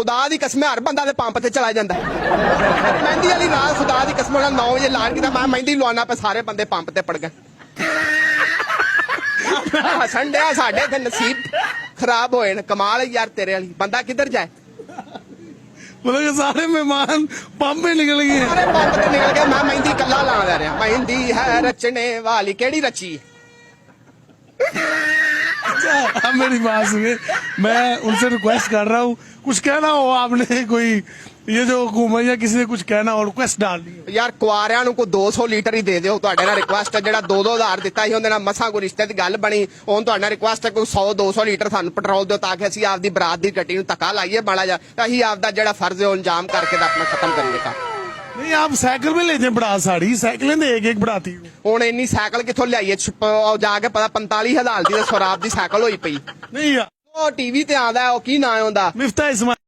खुदा दी कसम हर बंदा दे पंप ते चला जांदा मेहंदी वाली रात खुदा दी कसम 9 बजे ऐलान किया मैं मेहंदी लवाना पे सारे बंदे पंप ते पड़ गए हसन डे साडे ते नसीब खराब होए न कमाल है यार तेरे वाली बंदा किधर जाए मतलब कि सारे मेहमान पंप में निकल गए सारे पंप ते निकल गए मैं मेहंदी कल्ला ला रहा मेहंदी है रचने वाली केड़ी रची अब मेरी बात सुनिए मैं उनसे रिक्वेस्ट कर रहा हूँ कुछ कहना हो आपने कोई ये जो हुकूमत या किसी ने कुछ कहना हो रिक्वेस्ट डालनी है ਯਾਰ ਕੁਆਰਿਆਂ ਨੂੰ ਕੋਈ 200 ਲੀਟਰ ਹੀ ਦੇ ਦਿਓ ਤੁਹਾਡੇ ਨਾਲ ਰਿਕੁਐਸਟ ਹੈ ਜਿਹੜਾ 2-2 ਹਜ਼ਾਰ ਦਿੱਤਾ ਸੀ ਉਹਦੇ ਨਾਲ ਮਸਾਂ ਕੋਈ ਰਿਸ਼ਤੇ ਦੀ ਗੱਲ ਬਣੀ ਹੁਣ ਤੁਹਾਡੇ ਨਾਲ ਰਿਕੁਐਸਟ ਹੈ ਕੋਈ 100-200 ਲੀਟਰ ਸਾਨੂੰ ਪੈਟਰੋਲ ਦਿਓ ਤਾਂ ਕਿ ਅਸੀਂ ਆਪਦੀ ਬਰਾਤ ਦੀ ਗੱਡੀ ਨੂੰ ਧੱਕਾ ਲਾਈਏ ਮਾੜਾ ਜਿਹਾ ਤਾਂ ਅਸੀਂ ਆਪਦਾ ਜਿਹੜਾ ਫਰਜ਼ ਹੈ ਉਹ ਅੰਜਾਮ ਕਰਕੇ ਤਾਂ ਆਪਣਾ ਖਤਮ ਕਰੀਏ ਕੰਮ नहीं आप साइकिल में लेते हैं बढ़ा साड़ी साइकिलें तो एक एक बढ़ाती हूँ ਹੁਣ ਇੰਨੀ ਸਾਈਕਲ ਕਿੱਥੋਂ ਲਿਆਈਏ ਉਹ ਜਾ ਕੇ ਪਤਾ 45000 ਦੀ ਤੇ ਸਵਰਾਜ ਦੀ ਸਾਈਕਲ ਹੋਈ ਪਈ नहीं यार ਉਹ ਟੀਵੀ ਤੇ ਆਉਂਦਾ ਉਹ ਕੀ ਨਾਂ ਹੈ ਉਹਦਾ मिफ्ता इस्माइल